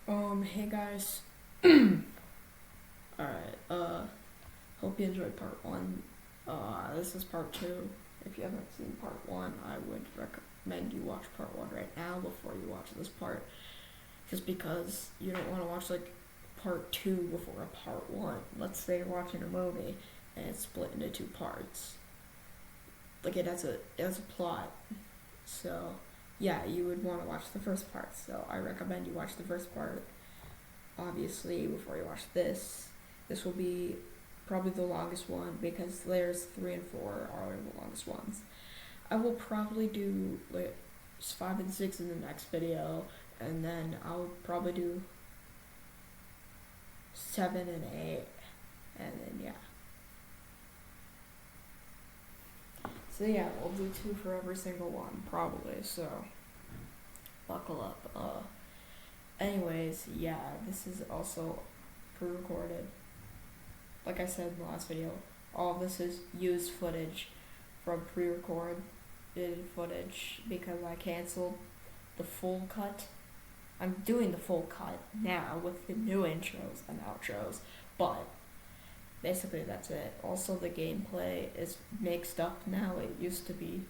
Hey guys. Alright, hope you enjoyed part one. This is part two. If you haven't seen part one, I would recommend you watch part one right now before you watch this part. Just because you don't want to watch, like, part two before a part one. Let's say you're watching a movie and it's split into two parts. Like, it has a plot. So, yeah, you would want to watch the first part. So, I recommend you watch the first part, obviously, before you watch this. This will be probably the longest one because layers 3 and 4 are the longest ones. I will probably do like 5 and 6 in the next video, and then I'll probably do 7 and 8, and then yeah. So yeah, we'll do 2 for every single one, probably, so buckle up. Anyways, yeah, this is also pre-recorded. Like I said in the last video, all of this is used footage from pre-recorded footage because I canceled the full cut. I'm doing the full cut now with the new intros and outros, but basically that's it. Also, the gameplay is mixed up now. It used to be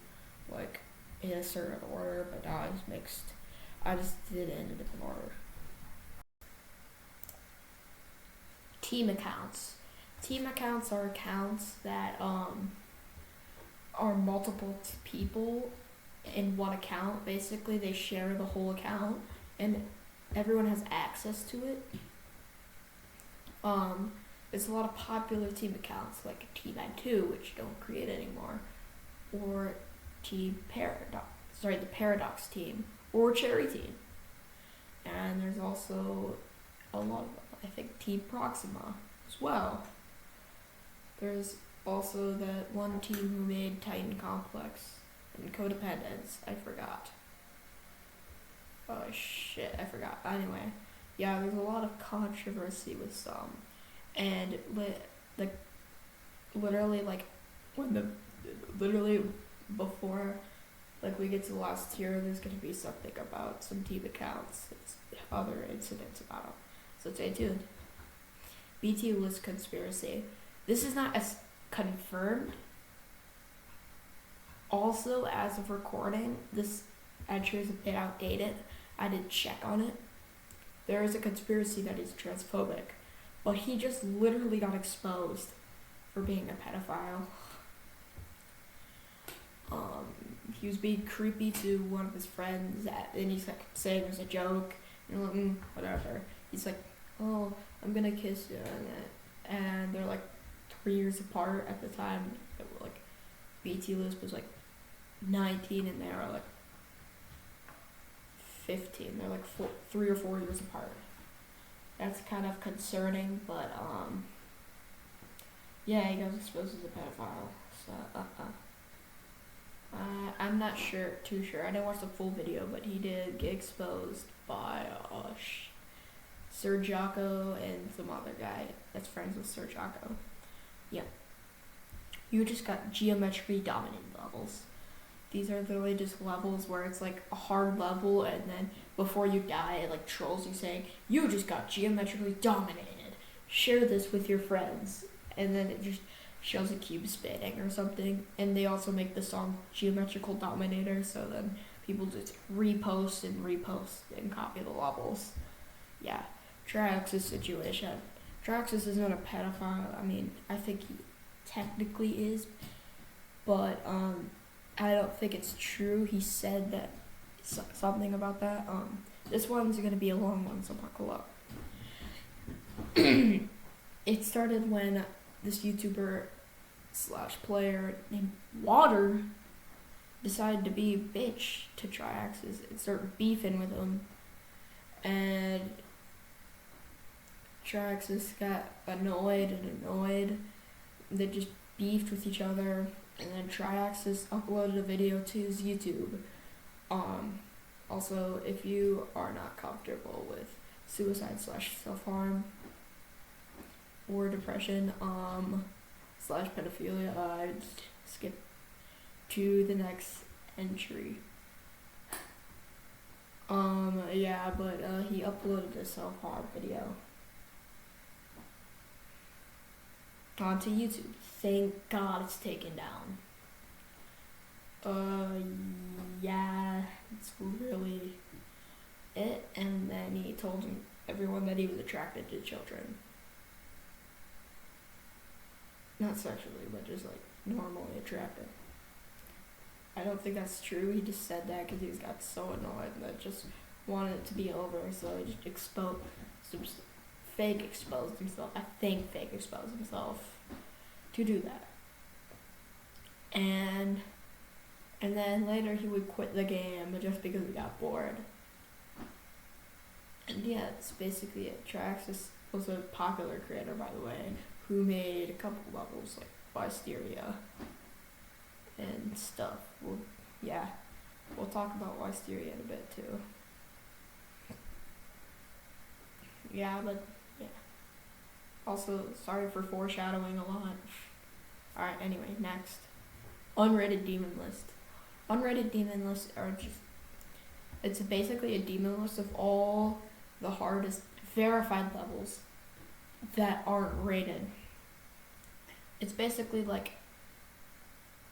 like in a certain order, but now it's mixed. I just did it in a different order. Team accounts. Team accounts are accounts that are multiple people in one account. Basically, they share the whole account, and everyone has access to it. There's a lot of popular team accounts like Team N2, which don't create anymore, or Team Paradox. Sorry, the Paradox team, or Cherry Team. And there's also a lot of, I think, Team Proxima as well. There's also that one team who made Titan Complex and Codependence. I forgot. Oh shit, I forgot. Anyway, yeah, there's a lot of controversy with some, and literally before we get to the last tier, there's gonna be something about some team accounts, other incidents about them. So stay tuned. BT list conspiracy. This is not as confirmed. Also, as of recording, this entry is a bit outdated. I did check on it. There is a conspiracy that he's transphobic, but he just literally got exposed for being a pedophile. He was being creepy to one of his friends, and he's like saying it was a joke, and like, whatever. He's like, oh, I'm gonna kiss you, and they're like 3 years apart at the time. Like, BT Lisp was like 19 and they were like 15. They're like 3 or 4 years apart. That's kind of concerning, but yeah, he got exposed as a pedophile. So I'm not too sure. I didn't watch the full video, but he did get exposed by Sir Jocko and some other guy that's friends with Sir Jocko. Yeah. You just got geometrically dominant levels. These are literally just levels where it's like a hard level, and then before you die, it like trolls you saying, you just got geometrically dominated. Share this with your friends. And then it just shows a cube spinning or something. And they also make the song Geometrical Dominator, so then people just repost and copy the levels. Yeah. Triax's situation. Triaxis isn't a pedophile. I mean, I think he technically is, but I don't think it's true. He said that something about that. This one's gonna be a long one, so buckle up. It started when this YouTuber / player named Water decided to be a bitch to Triaxis and started beefing with him, and Triaxis got annoyed. They just beefed with each other, and then Triaxis uploaded a video to his YouTube. Also, if you are not comfortable with suicide / self-harm or depression / pedophilia, I'd skip to the next entry. Yeah, but he uploaded a self-harm video onto YouTube. Thank God it's taken down. Yeah, it's really it. And then he told everyone that he was attracted to children. Not sexually, but just like normally attracted. I don't think that's true. He just said that because he got so annoyed that just wanted it to be over. So he just exposed himself. I think fake exposed himself to do that. And then later he would quit the game just because he got bored. And yeah, it's basically it. Traxxas was a popular creator, by the way, who made a couple levels like Wisteria and stuff. We'll talk about Wisteria in a bit too. Yeah, but yeah. Also, sorry for foreshadowing a lot. Alright, anyway, next. Unrated demon list. Unrated demon lists are just, it's basically a demon list of all the hardest verified levels that aren't rated. It's basically like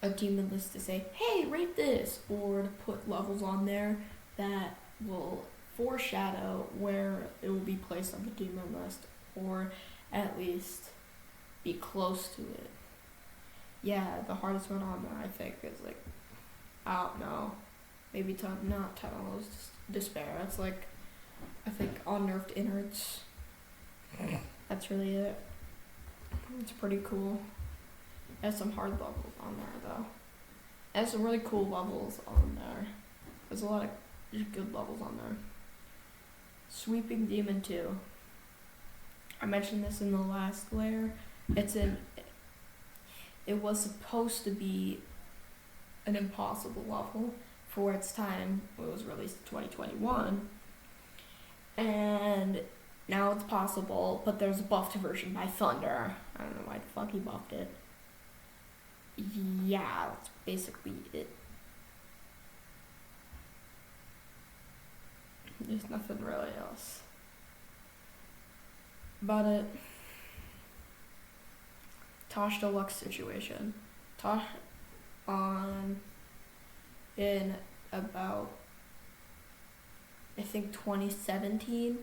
a demon list to say, hey, rate this, or to put levels on there that will foreshadow where it will be placed on the demon list, or at least be close to it. Yeah, the hardest one on there, I think, is like, I don't know, maybe not Tunnel's Despair. It's like, I think Unnerved Innards. That's really it. It's pretty cool. It has some hard levels on there, though. It has some really cool levels on there. There's a lot of good levels on there. Sweeping Demon 2. I mentioned this in the last layer. It was supposed to be an impossible level for its time. It was released in 2021. And now it's possible, but there's a buffed version by Thunder. I don't know why the fuck he buffed it. Yeah, that's basically it. There's nothing really else about it. Tosh Deluxe situation. Tosh in about, I think 2017,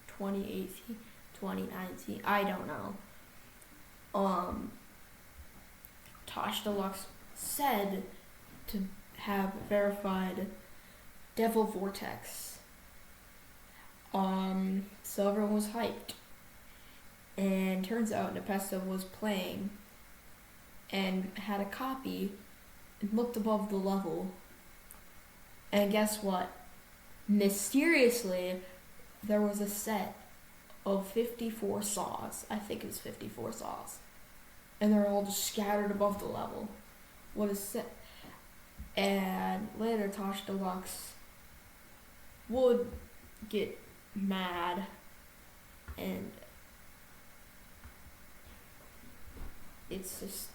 2018, 2019, I don't know. Tosh Deluxe said to have verified Devil Vortex. So everyone was hyped. And turns out Nepesta was playing and had a copy and looked above the level. And guess what? Mysteriously, there was a set of 54 saws. I think it was 54 saws. And they're all just scattered above the level. What is set? And later, Tosh Deluxe would get mad and it's just,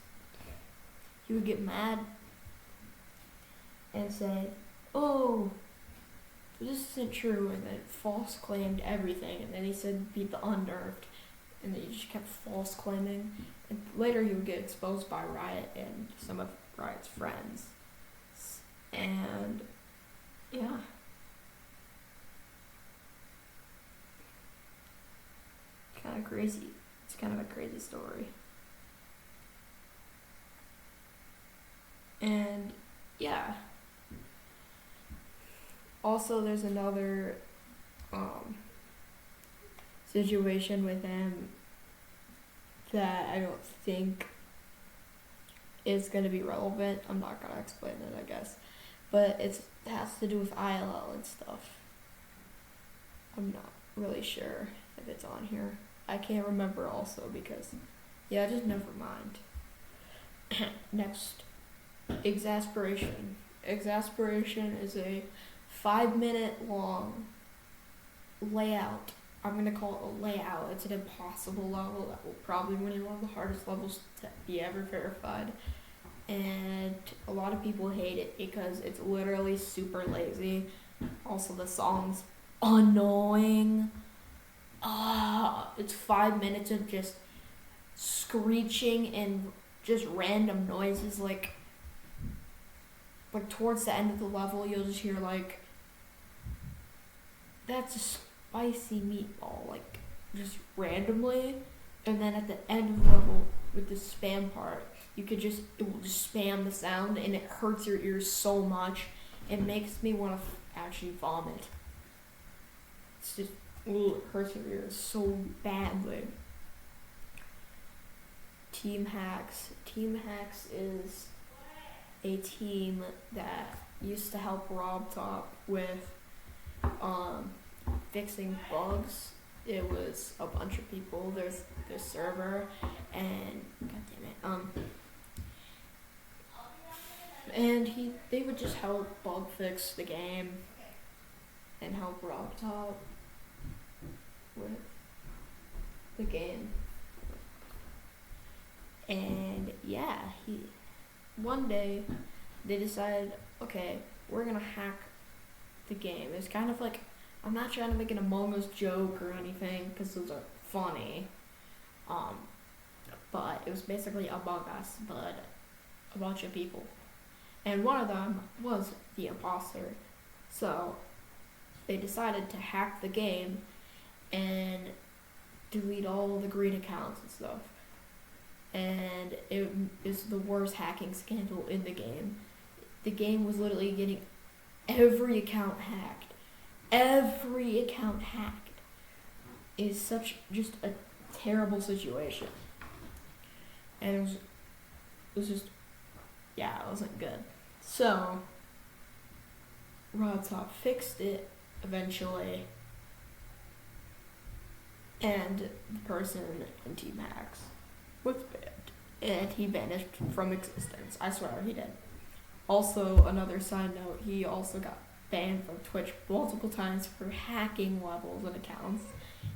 he would get mad and say, oh, this isn't true, and then false claimed everything, and then he said beat the Unnerved, and then he just kept false claiming, and later he would get exposed by Riot and some of Riot's friends, and yeah. Kind of crazy. It's kind of a crazy story. And yeah. Also, there's another situation with him that I don't think is going to be relevant. I'm not going to explain it, I guess. But it has to do with ILL and stuff. I'm not really sure if it's on here. I can't remember also because, yeah, just never mind. Next, Exasperation. Exasperation is a 5-minute long layout. I'm going to call it a layout. It's an impossible level that will probably be one of the hardest levels to be ever verified. And a lot of people hate it because it's literally super lazy. Also, the song's annoying. It's 5 minutes of just screeching and just random noises. Like towards the end of the level, you'll just hear like, "That's a spicy meatball," like just randomly. And then at the end of the level, with the spam part, it will just spam the sound, and it hurts your ears so much. It makes me want to actually vomit. It's just, it hurts your ears so badly. Team Hacks. Team Hacks is a team that used to help Rob Top with fixing bugs. It was a bunch of people. There's this server, and god damn it, and they would just help bug fix the game and help Rob Top with the game. And yeah, one day they decided, okay, we're gonna hack the game. It's kind of like, I'm not trying to make an Among Us joke or anything, because those are funny. But it was basically Among Us, but a bunch of people. And one of them was the imposter. So they decided to hack the game and delete all the green accounts and stuff. And it is the worst hacking scandal in the game. The game was literally getting every account hacked. Every account hacked. Is such just a terrible situation. And it was just, yeah, it wasn't good. So Rodtop fixed it eventually, and the person in Team Hacks was banned, and he vanished from existence. I swear he did. Also, another side note, he also got banned from Twitch multiple times for hacking levels and accounts.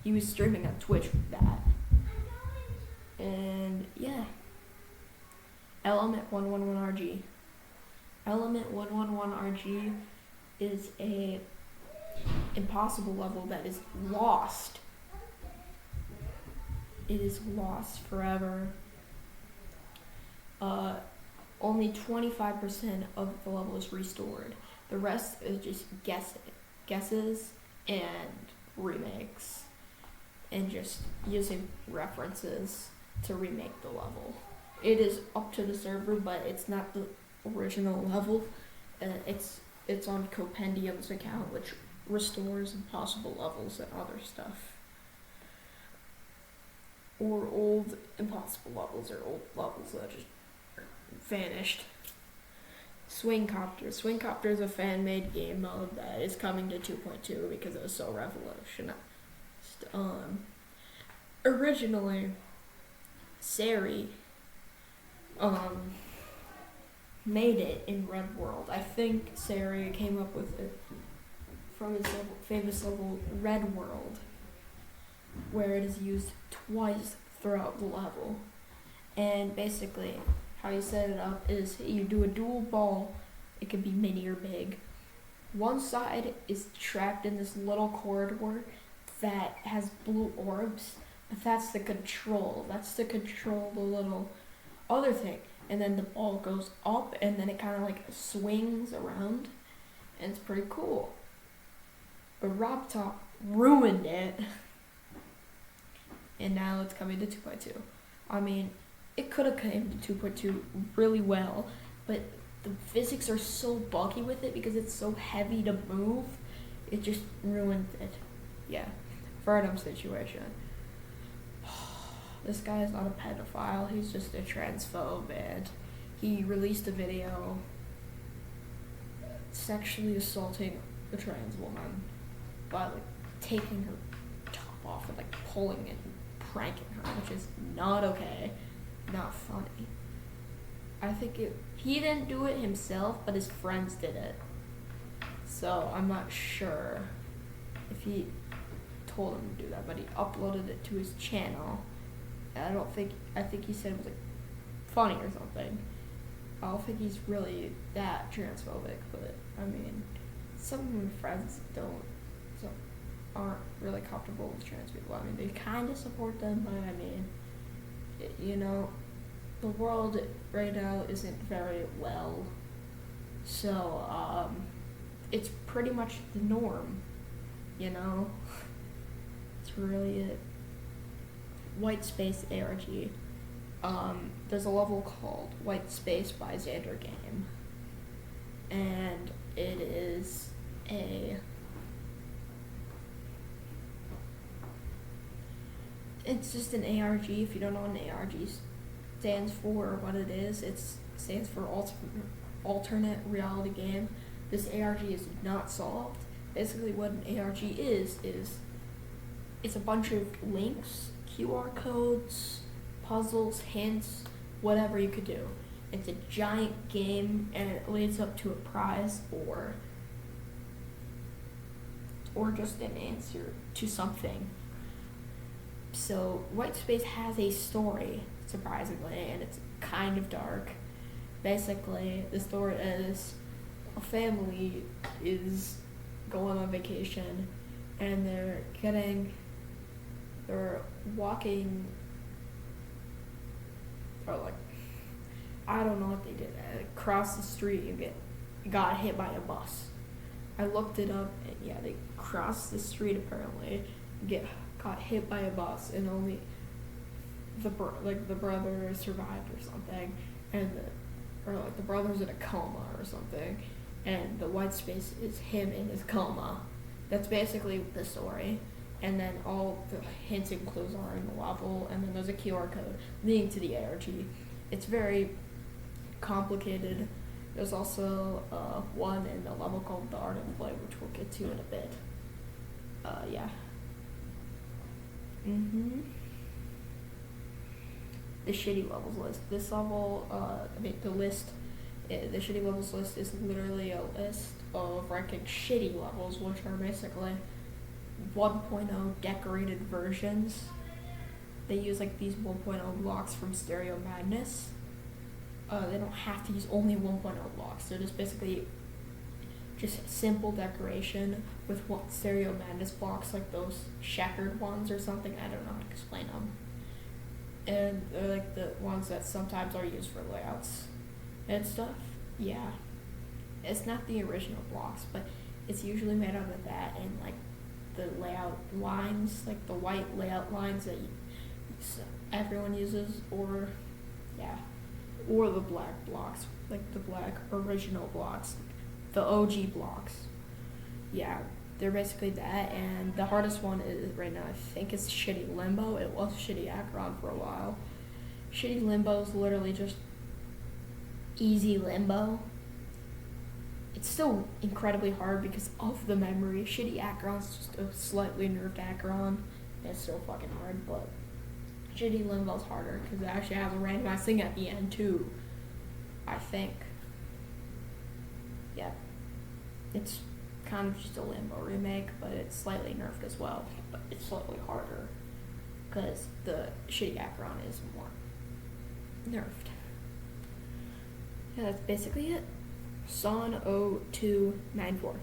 He was streaming on Twitch for that. And yeah. Element 111RG. Element 111RG is a impossible level that is lost. It is lost forever. Only 25% of the level is restored. The rest is just guesses and remakes, and just using references to remake the level. It is up to the server, but it's not the original level. It's on Compendium's account, which restores impossible levels and other stuff. Or old impossible levels, or old levels that just vanished. Swingcopter. Swingcopter is a fan-made game mode that is coming to 2.2 because it was so revolutionary. Originally, Sari made it in Red World. I think Sari came up with it from his famous level Red World, where it is used twice throughout the level. And basically, how you set it up is you do a dual ball. It can be mini or big. One side is trapped in this little corridor that has blue orbs. That's the control. That's to control the little other thing. And then the ball goes up, and then it kind of like swings around. And it's pretty cool. But RobTop ruined it. And now it's coming to 2.2. I mean, it could have come to 2.2 really well, but the physics are so buggy with it because it's so heavy to move. It just ruined it. Yeah. Ferdum situation. This guy is not a pedophile. He's just a transphobe, and he released a video sexually assaulting a trans woman by like taking her top off and like pulling it and pranking her, which is not okay. Not funny. I think he didn't do it himself, but his friends did it. So I'm not sure if he told him to do that, but he uploaded it to his channel. And I think he said it was like funny or something. I don't think he's really that transphobic, but I mean, some of my friends aren't really comfortable with trans people. I mean, they kind of support them, but I mean, the world right now isn't very well, so it's pretty much the norm, It's really it. White Space ARG. There's a level called White Space by Xander Game, and it is it's just an ARG. If you don't know what an ARG stands for or what it is, it stands for alternate reality game. This ARG is not solved. Basically what an ARG is it's a bunch of links, QR codes, puzzles, hints, whatever you could do. It's a giant game, and it leads up to a prize or just an answer to something. So White Space has a story, surprisingly, and it's kind of dark. Basically, the story is a family is going on vacation, and they're walking, or like, I don't know what they did. Across the street, got hit by a bus. I looked it up, and yeah, they crossed the street apparently, got hit by a bus, and only the brother survived or something, and the brother's in a coma or something, and the white space is him in his coma. That's basically the story. And then all the hints and clues are in the level, and then there's a QR code leading to the ARG. It's very complicated. There's also one in the level called The Art of Play, which we'll get to in a bit. Yeah. The shitty levels list. This level, the shitty levels list is literally a list of ranking shitty levels, which are basically 1.0 decorated versions. They use these 1.0 blocks from Stereo Madness. They don't have to use only 1.0 blocks. They're just basically just simple decoration with Stereo Madness blocks, like those checkered ones or something. I don't know how to explain them. And they're the ones that sometimes are used for layouts and stuff. Yeah. It's not the original blocks, but it's usually made out of that and the layout lines, the white layout lines that everyone uses, or the black blocks, the black original blocks, the OG blocks. Yeah, they're basically that, and the hardest one is right now, I think it's Shitty Limbo. It was Shitty Akron for a while. Shitty Limbo is literally just easy limbo. It's still incredibly hard because of the memory. Shitty Akron's just a slightly nerfed Akron. It's still fucking hard, but Shitty Limbo's harder because it actually has a randomized thing at the end too, I think. Yeah. It's kind of just a Limbo remake, but it's slightly nerfed as well. But it's slightly harder because the Shitty Akron is more nerfed. Yeah, that's basically it. Son 0294.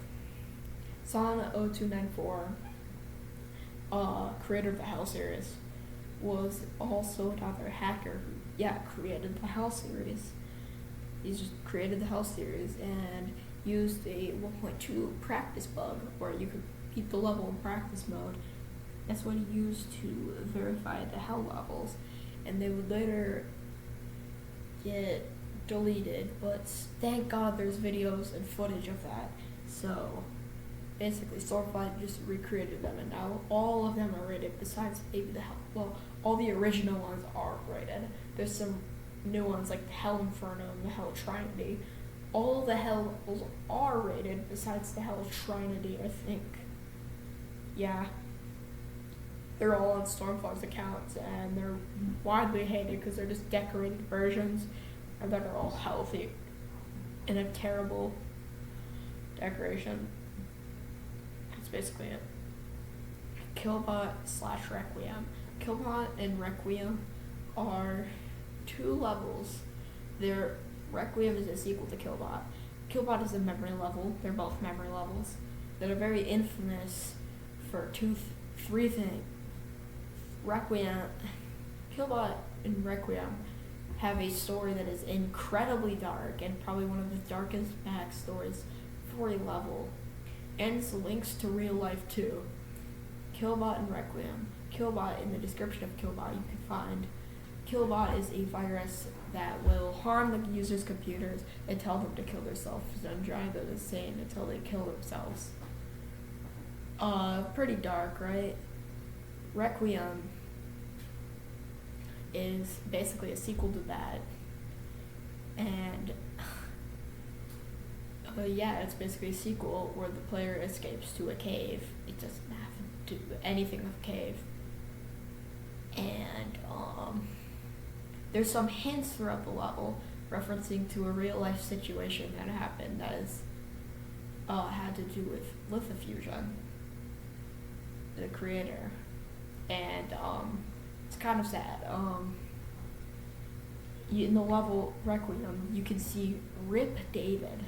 Son 0294, creator of the Hell series, was also another hacker who, created the Hell series. He just created the Hell series and used a 1.2 practice bug where you could beat the level in practice mode. That's what he used to verify the Hell levels, and they would later get deleted, but thank God there's videos and footage of that. So basically Stormfly just recreated them, and now all of them are rated besides maybe the Hell. Well, all the original ones are rated. There's some new ones like the Hell Inferno and the Hell Trinity. All the Hell levels are rated besides the Hell Trinity, I think. Yeah. They're all on Stormfly's accounts, and they're widely hated because they're just decorated versions that are all healthy in a terrible decoration. That's basically it. Killbot/Requiem. Killbot and Requiem are two levels. Requiem is a sequel to Killbot, Killbot is a memory level. They're both memory levels that are very infamous for three things. Requiem, Killbot and Requiem have a story that is incredibly dark and probably one of the darkest backstories for a level, and it's links to real life too. Killbot and Requiem. Killbot, in the description of Killbot you can find, Killbot is a virus that will harm the user's computers and tell them to kill themselves and drive them insane until they kill themselves. Pretty dark, right? Requiem is basically a sequel to that, and yeah, it's basically a sequel where the player escapes to a cave. It doesn't have to do anything with a cave, and there's some hints throughout the level referencing to a real life situation that happened that is had to do with lithofusion, the creator, and it's kind of sad. In the level Requiem, you can see Rip David.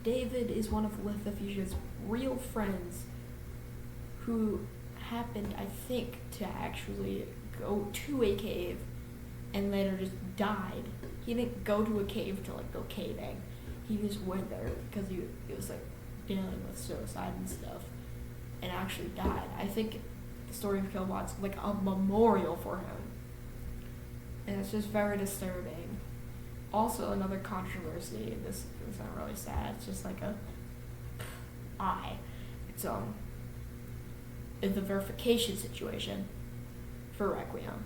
David is one of lithofusion's real friends who happened, I think, to actually go to a cave and later just died. He didn't go to a cave to like go caving. He just went there because he was like dealing with suicide and stuff, and actually died. I think the story of Killbot's like a memorial for him, and it's just very disturbing. Also, another controversy. This is not really sad. It's just like it's the verification situation for Requiem,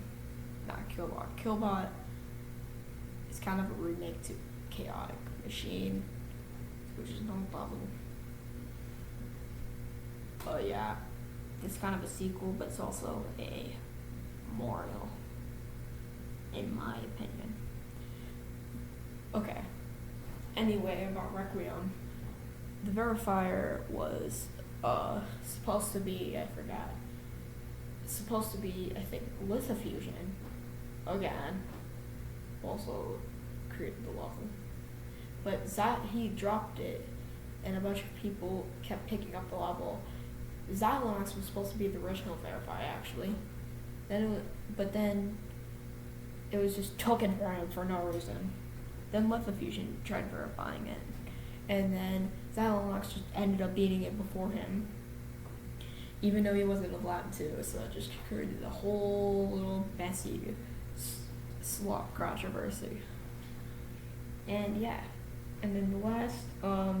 not Killbot. Killbot is kind of a remake to Chaotic Machine, which is no level. But yeah, it's kind of a sequel, but it's also a memorial, in my opinion. Okay. Anyway, about Requiem, the verifier was supposed to be, it's supposed to be, I think, lithofusion again. Also created the level, but he dropped it, and a bunch of people kept picking up the level. Xylonox was supposed to be the original verifier, actually. But then it was just taken from him for no reason. Then lithofusion tried verifying it, and then Xylonox just ended up beating it before him, even though he wasn't allowed to. So it just created a whole little messy slop controversy. And yeah, and then the last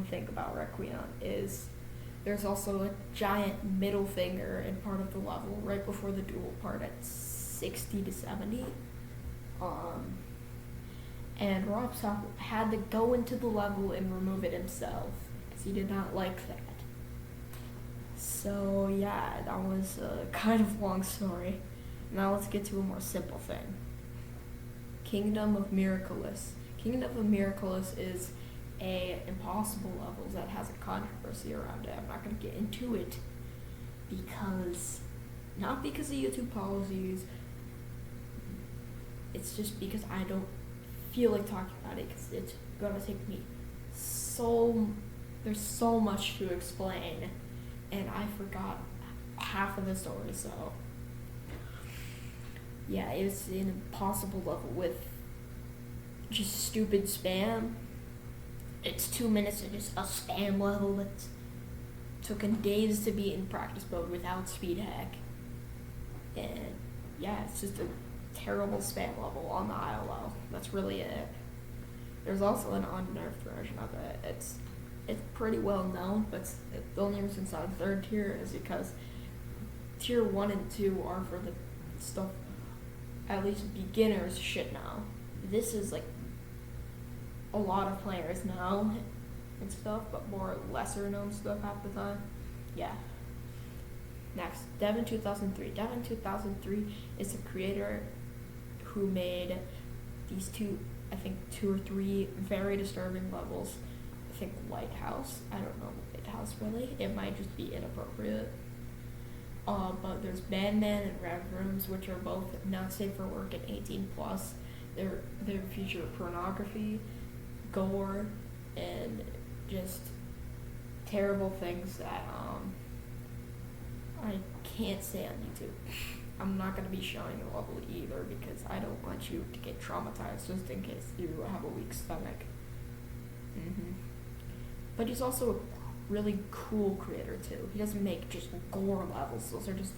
thing about Requiem is there's also a giant middle finger in part of the level right before the duel part at 60 to 70. And Robstock had to go into the level and remove it himself because he did not like that. So yeah, that was a kind of long story. Now let's get to a more simple thing. Kingdom of Miraculous. Kingdom of Miraculous is a impossible level that has a controversy around it. I'm not going to get into it not because of YouTube policies, it's just because I don't feel like talking about it because it's going to take me there's so much to explain, and I forgot half of the story, so yeah, it's an impossible level with just stupid spam. It's 2 minutes of just a spam level that's taken days to beat in practice mode without speed hack. And yeah, it's just a terrible spam level on the ILL. That's really it. There's also an unnerfed version of it. It's pretty well known, but the only reason it's on third tier is because tier 1 and 2 are for the stuff at least beginners should know. This is like a lot of players know and stuff, but more lesser known stuff half the time. Yeah. Next, Devin 2003. Devin 2003 is the creator who made these two or three very disturbing levels. I think Lighthouse. I don't know Lighthouse really. It might just be inappropriate. But there's Bandman and Red Rooms, which are both not safe for work at 18+. They feature pornography, gore, and just terrible things that I can't say on YouTube. I'm not going to be showing the level either because I don't want you to get traumatized just in case you have a weak stomach. But he's also a really cool creator too. He doesn't make just gore levels. Those are just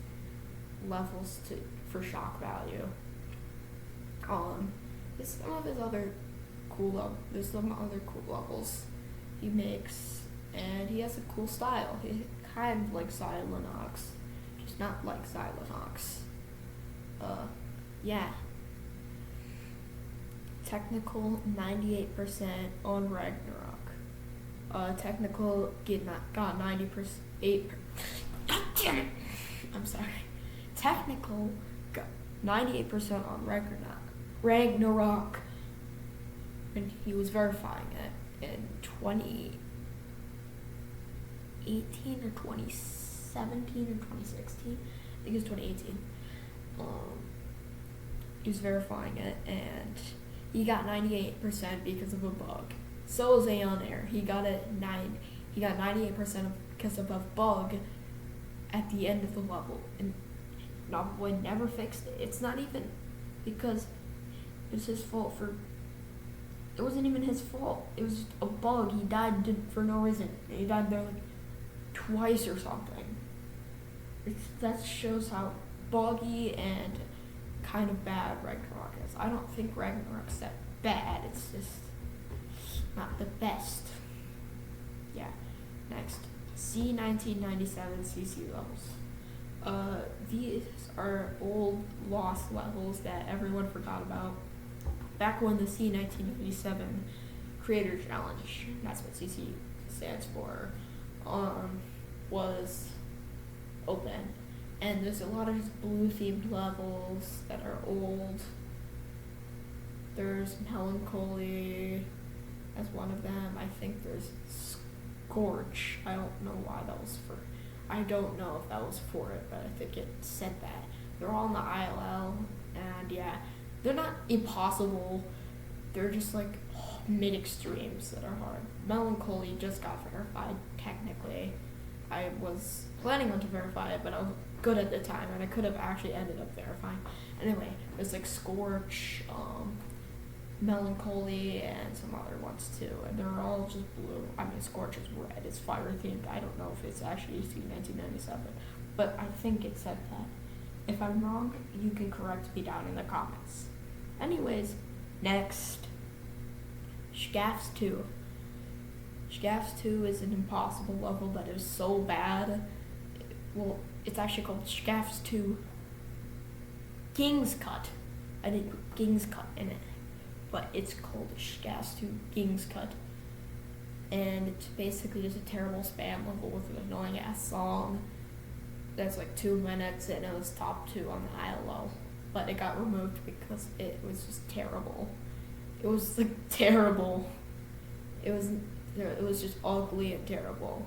levels for shock value. There's some other cool levels he makes, and he has a cool style. He's kind of like Xylonox, just not like Xylonox. Yeah. Technical 98% on Ragnarok. Technical got 90%. God damn it! I'm sorry. Technical got 98% on Ragnarok. And he was verifying it in 2018 or 2017 or 2016. I think it was 2018. He was verifying it, and he got 98% because of a bug. So was Aeon Air. He got 98% because of a bug at the end of the level, and Novelboy never fixed it. It's not even because it was his fault it wasn't even his fault. It was just a bug. He died for no reason. He died there like twice or something. That shows how buggy and kind of bad Ragnarok is. I don't think Ragnarok's that bad. It's just not the best. Yeah. Next, C1997 CC levels. These are old lost levels that everyone forgot about. Back when the C1997 Creator Challenge, that's what CC stands for, was open. And there's a lot of just blue themed levels that are old. There's Melancholy as one of them. I think there's Scorch. I don't know why that was for. I don't know if that was for it, but I think it said that. They're all in the ILL, and yeah, they're not impossible. They're just like mid extremes that are hard. Melancholy just got verified technically. I was planning on to verify it, but I was good at the time, and I could have actually ended up verifying. Anyway, there's like Scorch, Melancholy, and some other ones too, and they're all just blue. I mean, Scorch is red. It's fire themed. I don't know if it's actually C1997, but I think it said that. If I'm wrong, you can correct me down in the comments. Anyways, next, Scafs 2. Scafs 2 is an impossible level that is so bad. Well, it's actually called Scafs 2 King's Cut. I didn't put King's Cut in it, but it's called Scafs 2 King's Cut. And it's basically just a terrible spam level with an annoying ass song that's like 2 minutes, and it was top 2 on the ILO. But it got removed because it was just terrible. It was like terrible. It was just ugly and terrible.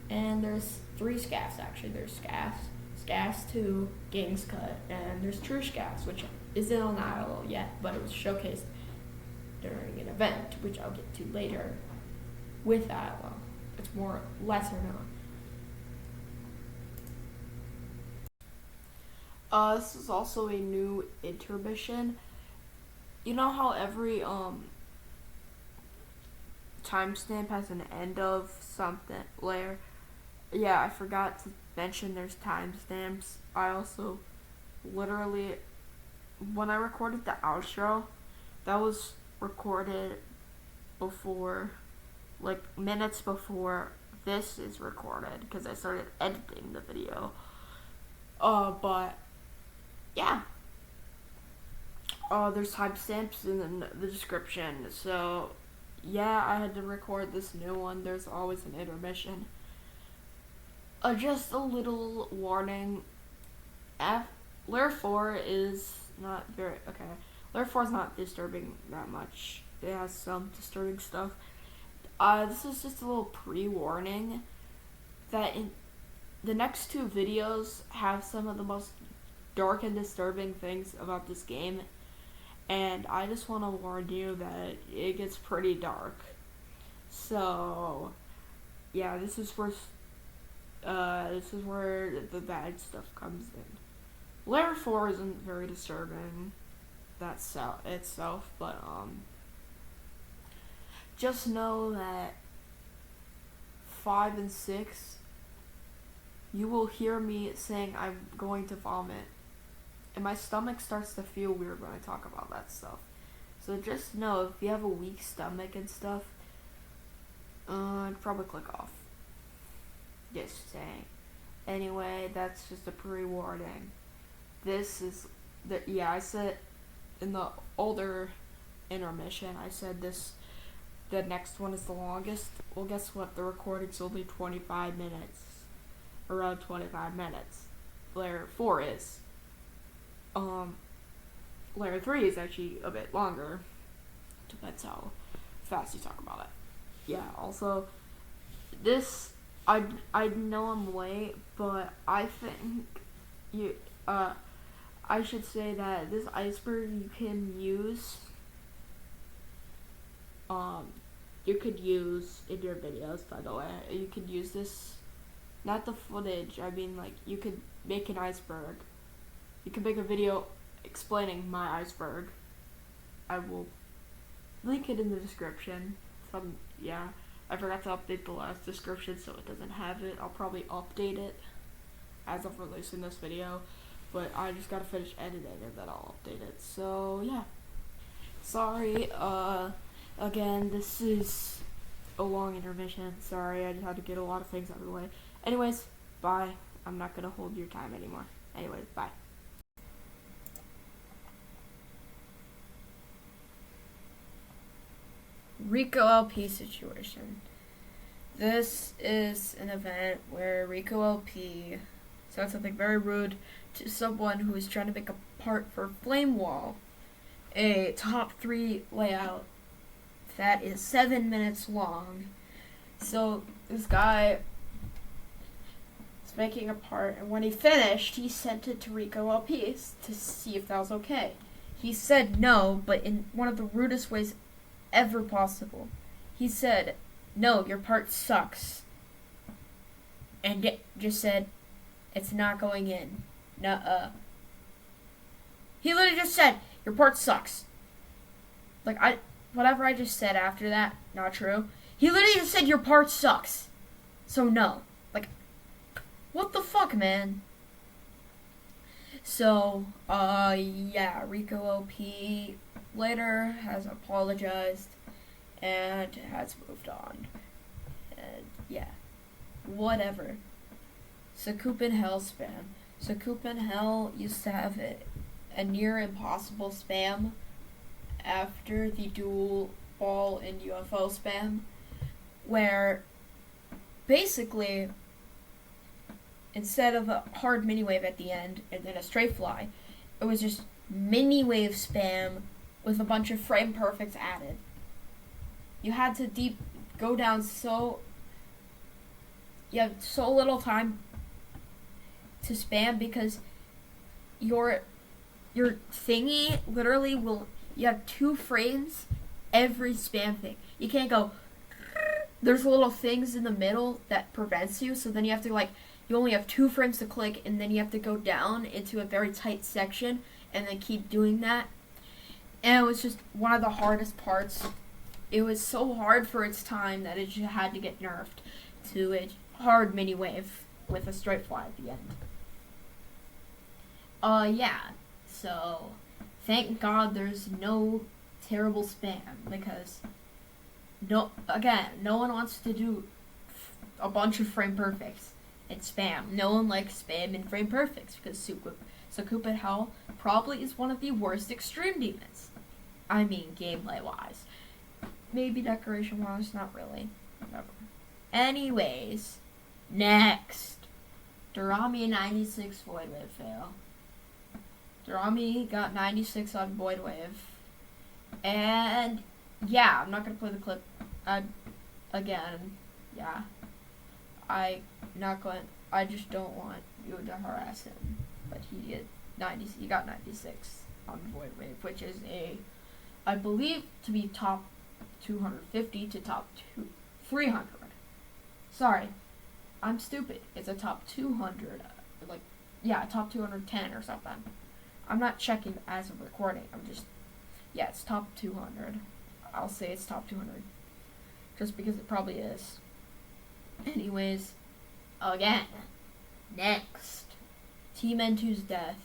And there's 3 Scafs actually. There's Scafs 2, King's Cut, and there's True Scafs, which isn't on the ILO yet, but it was showcased during an event, which I'll get to later with ILO. It's lesser known. This is also a new intermission. You know how every timestamp has an end of something layer? Yeah, I forgot to mention there's timestamps. I also literally, when I recorded the outro, that was recorded before, like minutes before this is recorded, because I started editing the video. But yeah. There's timestamps in the description, so yeah, I had to record this new one. There's always an intermission. Just a little warning. Layer 4 is not very, okay. Layer 4 is not disturbing that much. It has some disturbing stuff. This is just a little pre-warning that in the next 2 videos have some of the most dark and disturbing things about this game, and I just want to warn you that it gets pretty dark. So, yeah, this is where the bad stuff comes in. Layer 4 isn't very disturbing itself, but just know that 5 and 6, you will hear me saying I'm going to vomit, and my stomach starts to feel weird when I talk about that stuff. So just know, if you have a weak stomach and stuff, I'd probably click off. Just saying. Anyway, that's just a pre-warning. This is I said in the older intermission, I said the next one is the longest. Well, guess what? The recording's only 25 minutes. Around 25 minutes. Layer 4 is. Layer 3 is actually a bit longer. Depends how fast you talk about it. Yeah, also, this, I know I'm late, but I think I should say that this Iceberg you can use, you could use in your videos, by the way. You could use this, not the footage, I mean, like, you could make an Iceberg. You can make a video explaining my Iceberg. I will link it in the description. I forgot to update the last description, so it doesn't have it. I'll probably update it as of releasing this video, but I just gotta finish editing and then I'll update it. So yeah, sorry. Again, this is a long intermission. Sorry, I just had to get a lot of things out of the way. Anyways, bye. I'm not gonna hold your time anymore. Anyways, bye. Rico LP situation. This is an event where Rico LP said something very rude to someone who is trying to make a part for Flame Wall, a top 3 layout that is 7 minutes long. So this guy is making a part, and when he finished, he sent it to Rico LP to see if that was okay. He said no, but in one of the rudest ways ever possible. He said, "No, your part sucks," and just said, "It's not going in." Nuh-uh. He literally just said, "Your part sucks." Like, whatever I just said after that, not true. He literally just said, "Your part sucks." So no. Like, what the fuck, man? So, yeah, Rico LP later has apologized and has moved on. And yeah, whatever. Sakupin Hell spam. Sakupin Hell used to have a near impossible spam after the dual ball and UFO spam, where basically instead of a hard mini wave at the end and then a straight fly, it was just mini wave spam with a bunch of frame perfects added. You had to go down you have so little time to spam because your thingy literally you have 2 frames every spam thing. You can't go, there's little things in the middle that prevents you, so then you have to you only have 2 frames to click, and then you have to go down into a very tight section and then keep doing that. And it was just one of the hardest parts. It was so hard for its time that it just had to get nerfed to a hard mini wave with a straight fly at the end. Yeah. So, thank God there's no terrible spam, because no one wants to do a bunch of frame perfects and spam. No one likes spam and frame perfects because Sakupin Hell probably is one of the worst extreme demons. I mean, gameplay wise. Maybe decoration wise, not really. Whatever. Anyways, next. Durami 96 Void Wave fail. Durami got 96 on Void Wave. And yeah, I'm not gonna play the clip again. Yeah. I just don't want you to harass him. But he got 96 on Void Wave, which is I believe to be top 250 to top 300. Sorry, I'm stupid. It's a top 200, top 210 or something. I'm not checking as of recording. It's top 200. I'll say it's top 200. Just because it probably is. Anyways, again, next. Team N2's death.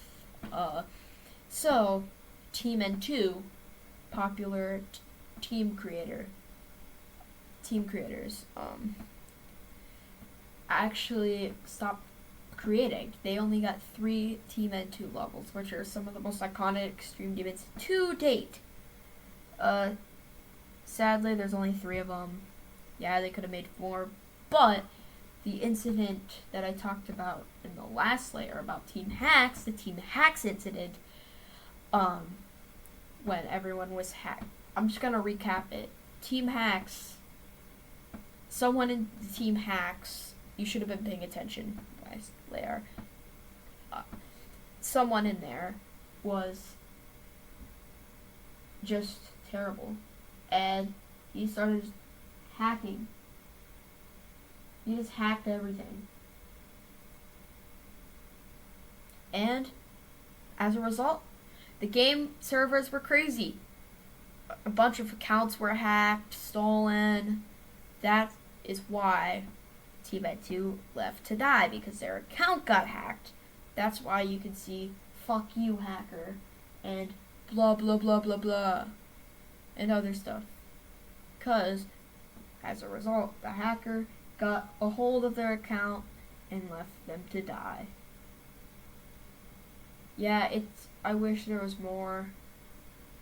So, Team N2, popular team creators, actually stopped creating. They only got 3 Team N2 levels, which are some of the most iconic extreme demons to date. Sadly, there's only 3 of them. Yeah, they could have made 4, but the incident that I talked about in the last layer about Team Hacks, the Team Hacks incident, when everyone was hacked. I'm just gonna recap it. Team Hacks, someone in the Team Hacks, you should have been paying attention last layer. Someone in there was just terrible, and he started hacking. He just hacked everything. And as a result, the game servers were crazy. A bunch of accounts were hacked, stolen. That is why Team N2 left to die, because their account got hacked. That's why you can see "fuck you, hacker" and blah blah blah blah blah and other stuff. Because as a result, the hacker got a hold of their account and left them to die. Yeah, I wish there was more.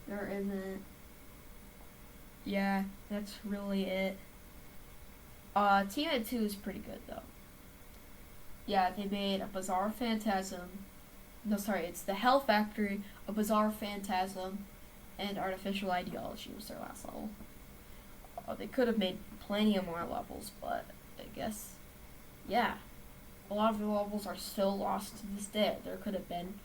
There isn't. Yeah, that's really it. Team N2 is pretty good, though. Yeah, they made a Bizarre Phantasm. No, sorry, it's the Hell Factory, a Bizarre Phantasm, and Artificial Ideology was their last level. They could have made plenty of more levels, but I guess, yeah. A lot of the levels are still lost to this day. There could have been,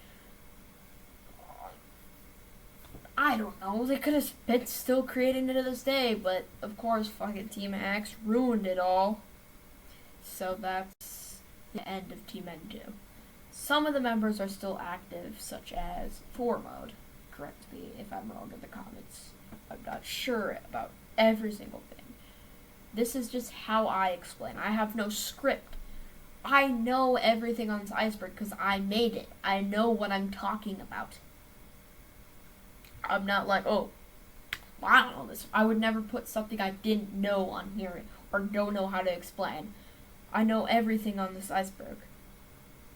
I don't know, they could have been still creating it to this day, but of course fucking Team Hacks ruined it all. So that's the end of Team N2. Some of the members are still active, such as 4 Mode. Correct me if I'm wrong in the comments. I'm not sure about every single thing. This is just how I explain. I have no script. I know everything on this iceberg because I made it. I know what I'm talking about. I'm not like, oh, I don't know this. I would never put something I didn't know on here or don't know how to explain. I know everything on this iceberg.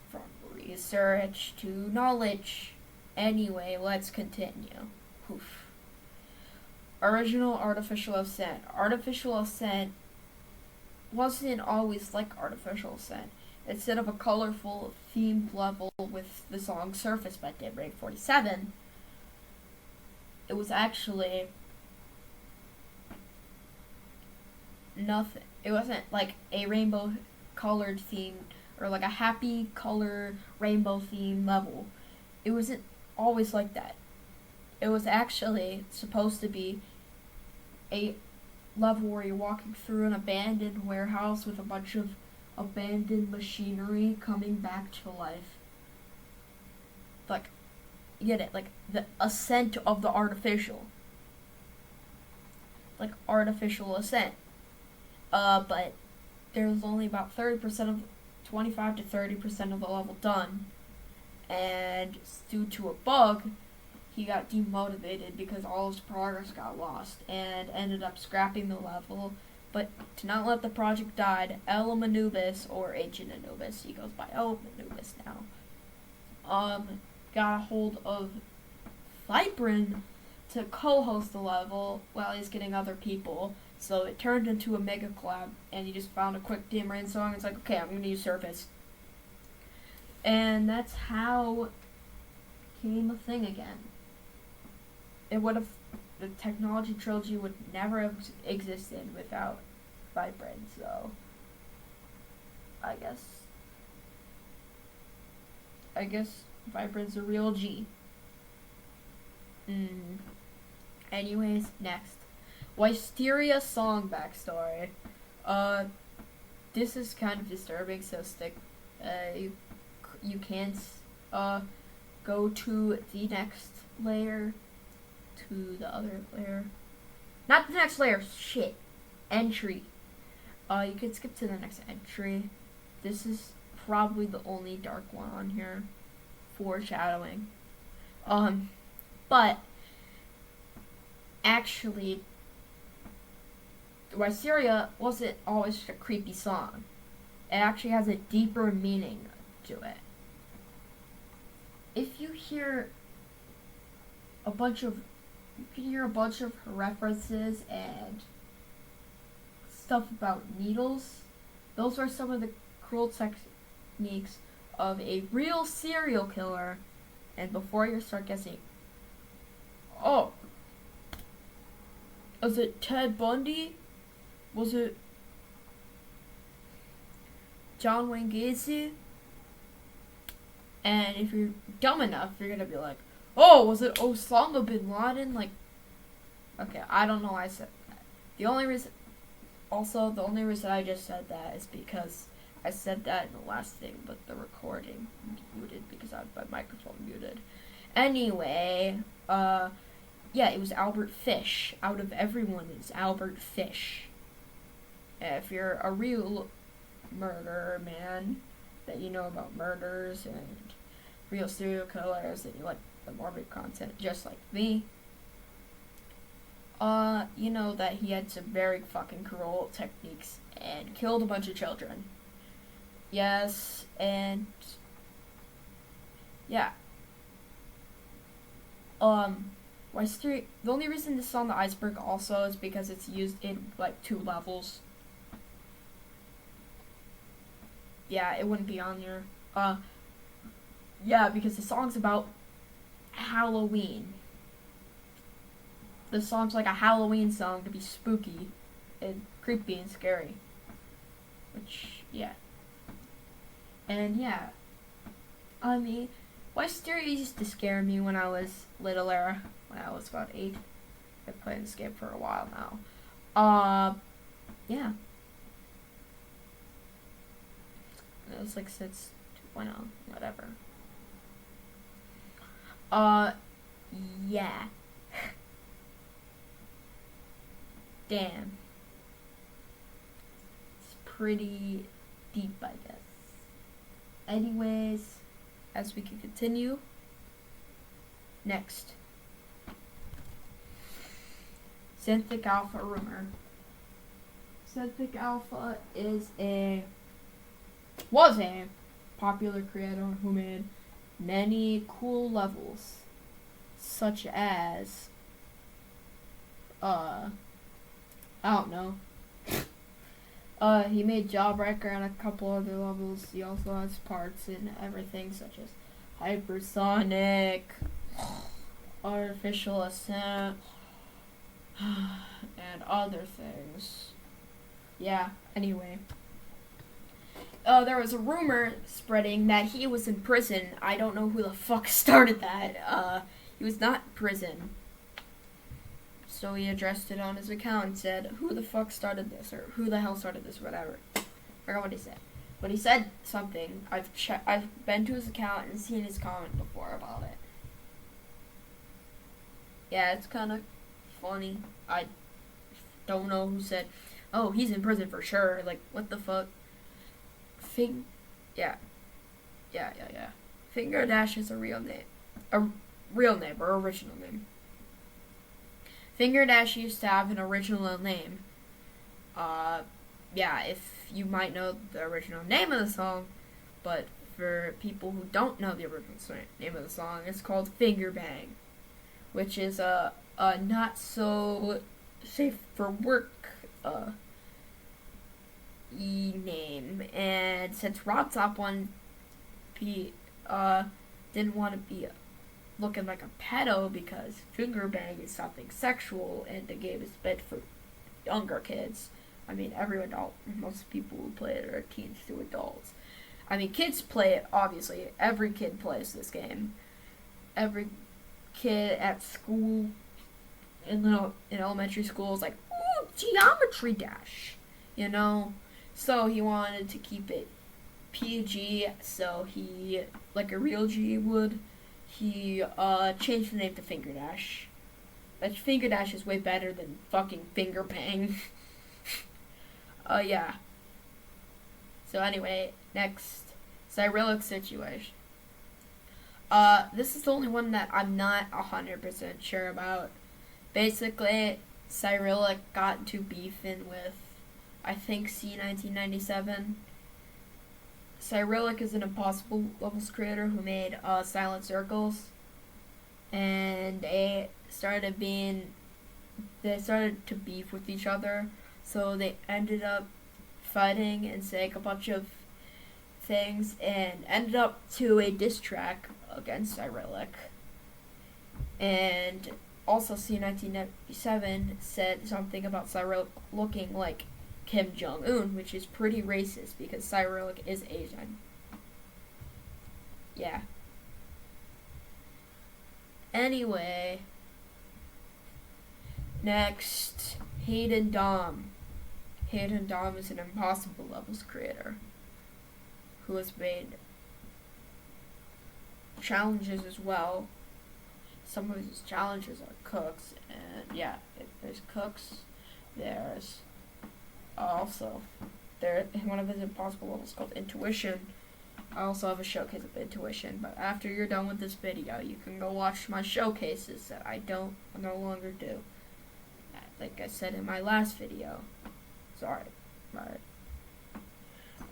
From research to knowledge. Anyway, let's continue. Oof. Original Artificial Ascent. Artificial Ascent wasn't always like Artificial Ascent. Instead of a colorful themed level with the song Surface by Daybreak 47, it was actually nothing. It wasn't like a rainbow colored theme or like a happy color rainbow theme level. It wasn't always like that. It was actually supposed to be a level where you're walking through an abandoned warehouse with a bunch of abandoned machinery coming back to life. Like, you get it? Like the ascent of the artificial. Like artificial ascent. But there's only about 25 to 30% of the level done. And due to a bug, he got demotivated because all his progress got lost and ended up scrapping the level. But to not let the project die, Elam Anubis, or Ancient Anubis, he goes by Elam Anubis now, got a hold of Vibrin to co-host the level while he's getting other people. So it turned into a mega collab, and he just found a quick Damrain song. It's like, okay, I'm gonna use Surface. And that's how it became a thing again. The technology trilogy would never have existed without Vibrin, so I guess Vibrin's a real G. Anyways, next. Wisteria song backstory. Uh, this is kind of disturbing, so stick. You can't go to the next layer, to the other layer. Not the next layer, shit. Entry. You can skip to the next entry. This is probably the only dark one on here. Foreshadowing. But actually, Wisteria wasn't always just a creepy song. It actually has a deeper meaning to it. If you hear a bunch of references and stuff about needles, those are some of the cruel techniques of a real serial killer. And before you start guessing, oh, was it Ted Bundy? Was it John Wayne Gacy? And if you're dumb enough, you're gonna be like, oh, was it Osama bin Laden? Like, okay, I don't know why I said that. The only reason I just said that is because I said that in the last thing, but the recording muted because I had my microphone muted. Anyway, yeah, it was Albert Fish. Out of everyone, it's Albert Fish. If you're a real murderer man, that you know about murders and real serial killers, and you like the morbid content just like me, you know that he had some very fucking cruel techniques and killed a bunch of children. Yes, and yeah. The only reason this is on the Iceberg also is because it's used in like 2 levels. Yeah, it wouldn't be on here. Yeah, because the song's about Halloween. The song's like a Halloween song to be spooky and creepy and scary. Which, yeah. And yeah. I mean, Wisteria used to scare me when I was littler, when I was about 8. I played Escape for a while now. Yeah. It was like since 2.0, whatever. Yeah. Damn. It's pretty deep, I guess. Anyways, as we can continue. Next. Synthic Alpha rumor. Synthic Alpha was a popular creator who made many cool levels, such as, I don't know. He made Jawbreaker and a couple other levels. He also has parts in everything, such as Hypersonic, Artificial Ascent, and other things. Yeah, anyway. There was a rumor spreading that he was in prison. I don't know who the fuck started that. He was not in prison. So he addressed it on his account and said, who the fuck started this? Or who the hell started this? Whatever. I forgot what he said. But he said something. I've been to his account and seen his comment before about it. Yeah, it's kind of funny. I don't know who said, oh, he's in prison for sure. Like, what the fuck? Yeah. Finger Dash is a real name. A real name or original name. Finger Dash used to have an original name. Yeah, if you might know the original name of the song, but for people who don't know the original name of the song, it's called Finger Bang, which is a not so safe for work name. And since Rob Top 1 didn't want to be looking like a pedo because finger bang is something sexual and the game is meant for younger kids. I mean, most people who play it are teens to adults. I mean, kids play it, obviously. Every kid plays this game. Every kid at school, in elementary school, is like, ooh, Geometry Dash. you know? So he wanted to keep it PG, so he, like a real G would, he changed the name to Finger Dash. That Finger Dash is way better than fucking Finger Bang. Yeah. So anyway, next, Cyrillic situation. This is the only one that I'm not 100% sure about. Basically, Cyrillic got into beefing with, I think, C1997. Cyrillic is an Impossible Levels creator who made Silent Circles, and they started to beef with each other, so they ended up fighting and saying a bunch of things, and ended up to a diss track against Cyrillic. And also C1997 said something about Cyrillic looking like Kim Jong-un, which is pretty racist because Cyrillic is Asian. Yeah. Anyway, next, Hayden Dom. Hayden Dom is an Impossible Levels creator who has made challenges as well. Some of his challenges are cooks, and yeah, there's cooks. There's also one of his Impossible Levels called Intuition. I also have a showcase of Intuition, but after you're done with this video, you can go watch my showcases that I no longer do. Like I said in my last video. Sorry, my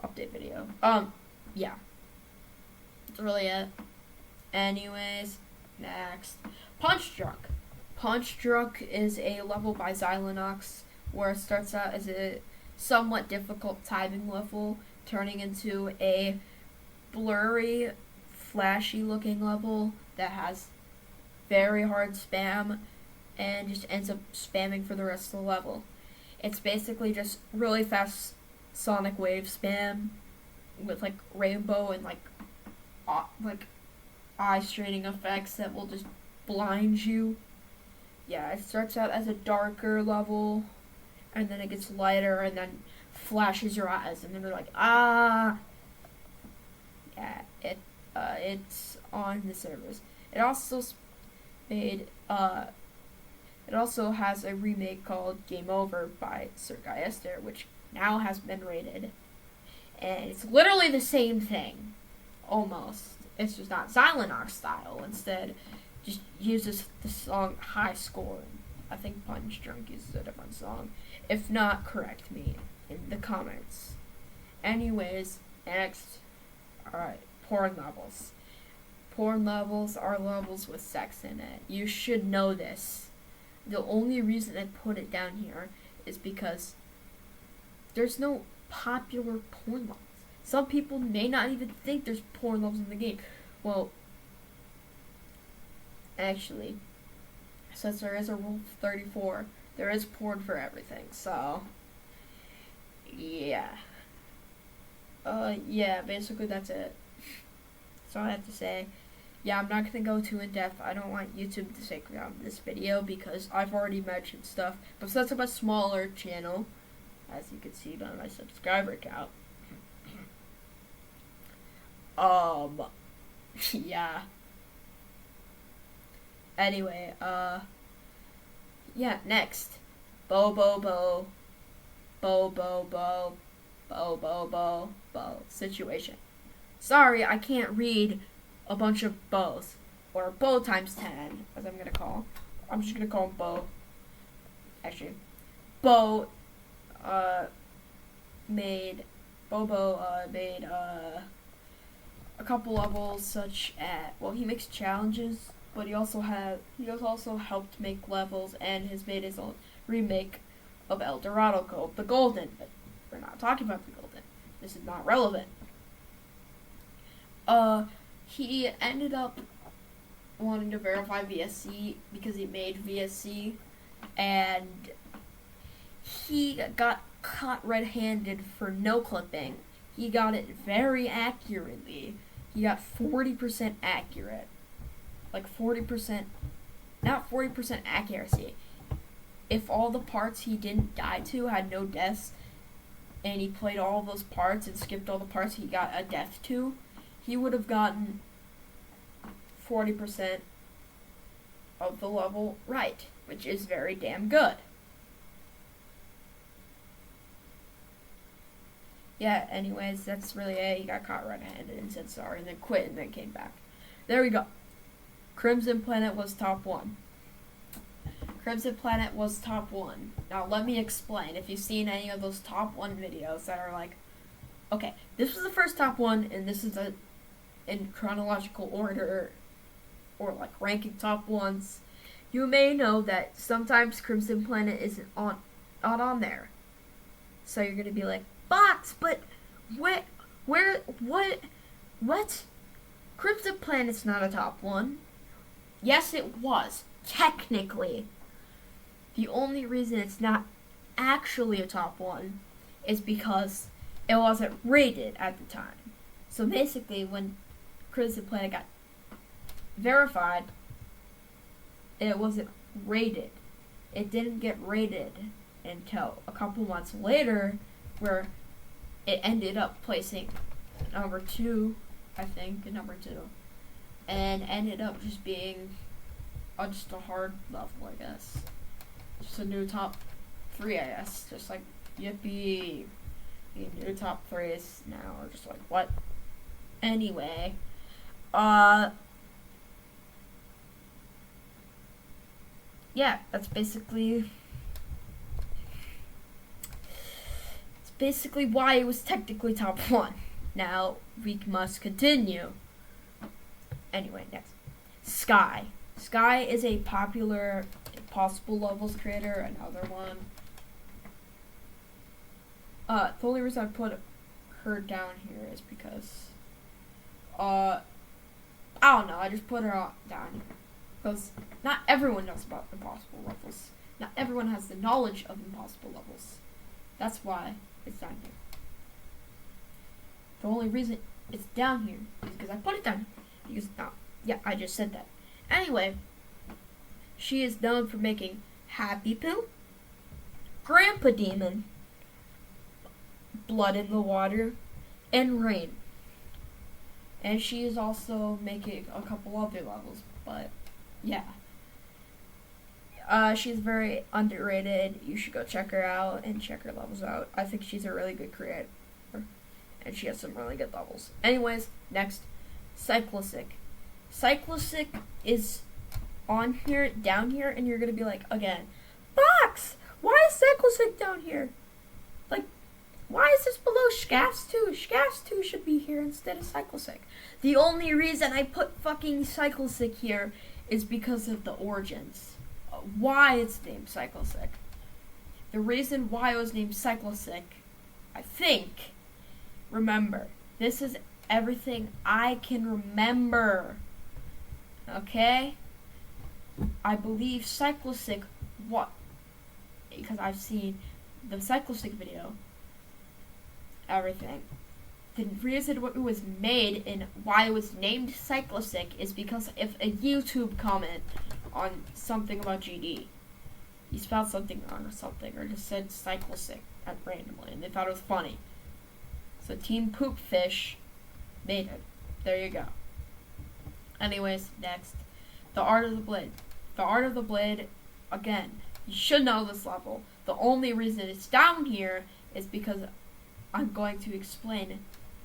update video. Yeah. That's really it. Anyways, next. Punch Drunk. Punch Drunk is a level by Xylonox where it starts out as a somewhat difficult timing level, turning into a blurry, flashy looking level that has very hard spam and just ends up spamming for the rest of the level. It's basically just really fast sonic wave spam with like rainbow and like eye straining effects that will just blind you. Yeah, it starts out as a darker level, and then it gets lighter, and then flashes your eyes, and then they're like, ah. Yeah, it's on the servers. It also has a remake called Game Over by Sir Guy Esther, which now has been rated, and it's literally the same thing, almost. It's just not Xylonox style. Instead, just uses the song High Score. I think Punch Drunk uses a different song. If not, correct me in the comments. Anyways, next. Alright, porn levels. Porn levels are levels with sex in it. You should know this. The only reason I put it down here is because there's no popular porn levels. Some people may not even think there's porn levels in the game. Well, actually, since there is a rule 34, there is porn for everything, so yeah. Yeah, basically that's it. That's all I have to say. Yeah, I'm not going to go too in-depth. I don't want YouTube to take down this video because I've already mentioned stuff. But since I'm a smaller channel, as you can see by my subscriber count, yeah. Anyway, yeah, next. Bo situation. Sorry, I can't read a bunch of bows, or bow times 10, as I'm gonna call. I'm just gonna call him Bo. Actually, Bo made a couple levels, such as, well, he makes challenges, but he also helped make levels, and has made his own remake of El Dorado called The Golden. But we're not talking about The Golden. This is not relevant. He ended up wanting to verify VSC because he made VSC, and he got caught red-handed for no clipping. He got it very accurately. He got 40% accurate. Like 40%, not 40% accuracy. If all the parts he didn't die to had no deaths, and he played all those parts and skipped all the parts he got a death to, he would have gotten 40% of the level right, which is very damn good. Yeah, anyways, that's really it. He got caught red-handed and said sorry and then quit and then came back. There we go. Crimson Planet was top 1. Crimson Planet was top 1. Now let me explain. If you've seen any of those top 1 videos that are like, okay, this was the first top 1 and this is in chronological order or like ranking top 1s, you may know that sometimes Crimson Planet isn't not on there. So you're gonna be like, Box, but what? Crimson Planet's not a top 1. Yes, it was, technically. The only reason it's not actually a top 1 is because it wasn't rated at the time. So basically, when Crimson Planet got verified, it wasn't rated. It didn't get rated until a couple months later, where it ended up placing number 2, I think, number 2, and ended up just being just a hard level, I guess. Just a new top 3, I guess. Just like, yippee. The new top 3s now are just like, what? Anyway, yeah, that's basically why it was technically top 1. Now, we must continue. Anyway, next. Sky. Sky is a popular Impossible Levels creator, another one. The only reason I put her down here is because, I don't know, I just put her down here. Because not everyone knows about Impossible Levels. Not everyone has the knowledge of Impossible Levels. That's why it's down here. The only reason it's down here is because I put it down here. Because, yeah, I just said that. Anyway, she is known for making Happy Poo, Grandpa Demon, Blood in the Water, and Rain. And she is also making a couple other levels, but yeah. She's very underrated. You should go check her out and check her levels out. I think she's a really good creator, and she has some really good levels. Anyways, next, Cyclosic. Cyclosic is on here, down here, and you're gonna be like, again, Box, why is Cyclosic down here? Like, why is this below Scafs 2? Scafs 2 should be here instead of Cyclosic. The only reason I put fucking Cyclosic here is because of the origins. Why it's named Cyclosic. The reason why it was named Cyclosic, I think, remember, this is everything I can remember. Okay? I believe Cyclosic, because I've seen the Cyclosic video, everything. The reason it was made and why it was named Cyclosic is because of a YouTube comment on something about GD. He spelled something wrong or something, or just said Cyclosic randomly, and they thought it was funny. So Team Poopfish made it. There you go. Anyways, next. The Art of the Blade. The Art of the Blade, again, you should know this level. The only reason it's down here is because I'm going to explain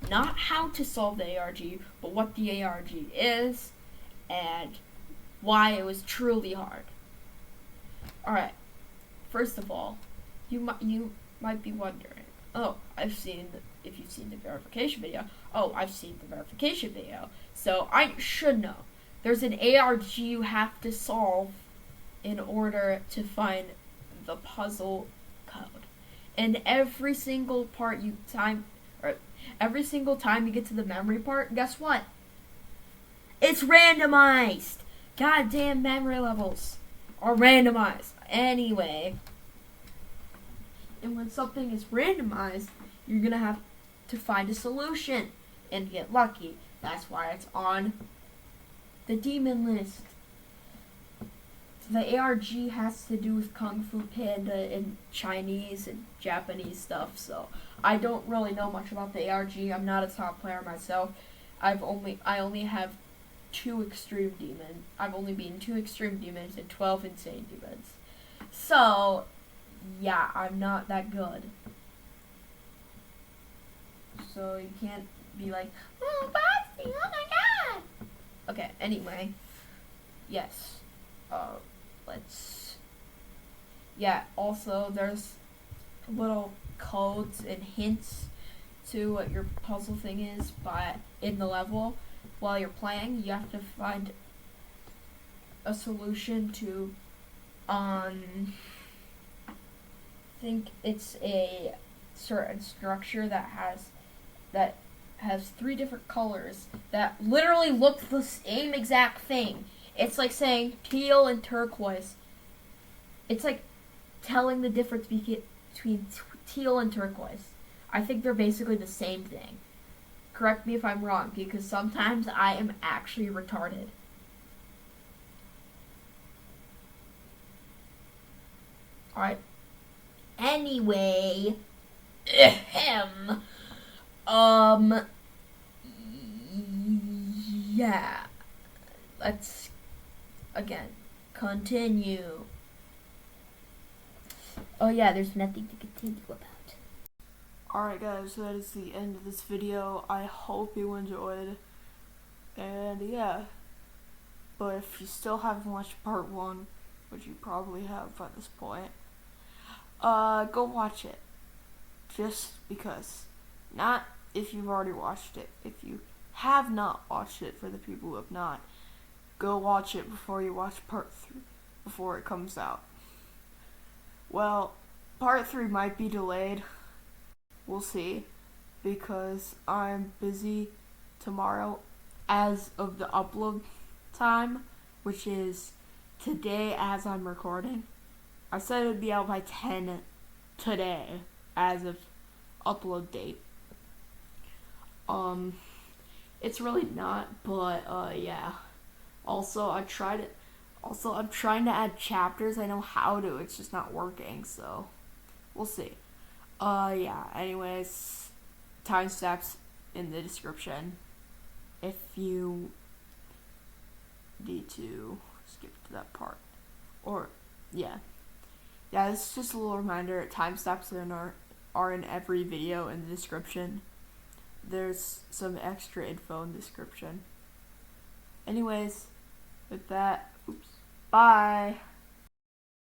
not how to solve the ARG, but what the ARG is, and why it was truly hard. Alright, first of all, you might be wondering, if you've seen the verification video, I've seen the verification video, so I should know. There's an ARG you have to solve in order to find the puzzle code. And every single time you get to the memory part, guess what? It's randomized! Goddamn memory levels are randomized. Anyway, and when something is randomized, you're gonna have to find a solution and get lucky. That's why it's on the demon list. the ARG has to do with Kung Fu Panda and Chinese and Japanese stuff, so I don't really know much about the ARG. I'm not a top player myself. I only have 2 extreme demons. I've only beaten 2 extreme demons and 12 insane demons. So, yeah, I'm not that good. So you can't be like, oh, Boxy, oh my god. Okay, anyway. Yes. Also there's little codes and hints to what your puzzle thing is in the level. While you're playing, you have to find a solution to, I think it's a certain structure that has 3 different colors that literally look the same exact thing. It's like saying teal and turquoise. It's like telling the difference between teal and turquoise. I think they're basically the same thing. Correct me if I'm wrong, because sometimes I am actually retarded. Alright. Anyway. Yeah. Let's, again, continue. Oh yeah, there's nothing to continue about. Alright guys, so that is the end of this video. I hope you enjoyed. And yeah. But if you still haven't watched part 1, which you probably have by this point, go watch it. Just because. Not if you've already watched it. If you have not watched it, for the people who have not, go watch it before you watch part 3, before it comes out. Well, part 3 might be delayed. We'll see, because I'm busy tomorrow as of the upload time, which is today as I'm recording. I said it would be out by 10 today as of upload date. It's really not, but yeah. Also, I'm trying to add chapters. I know how to, it's just not working, so we'll see. Yeah, anyways, timestamps in the description if you need to skip to that part. Or, yeah. Yeah, this is just a little reminder, timestamps are in every video in the description. There's some extra info in the description. Anyways, with that, bye!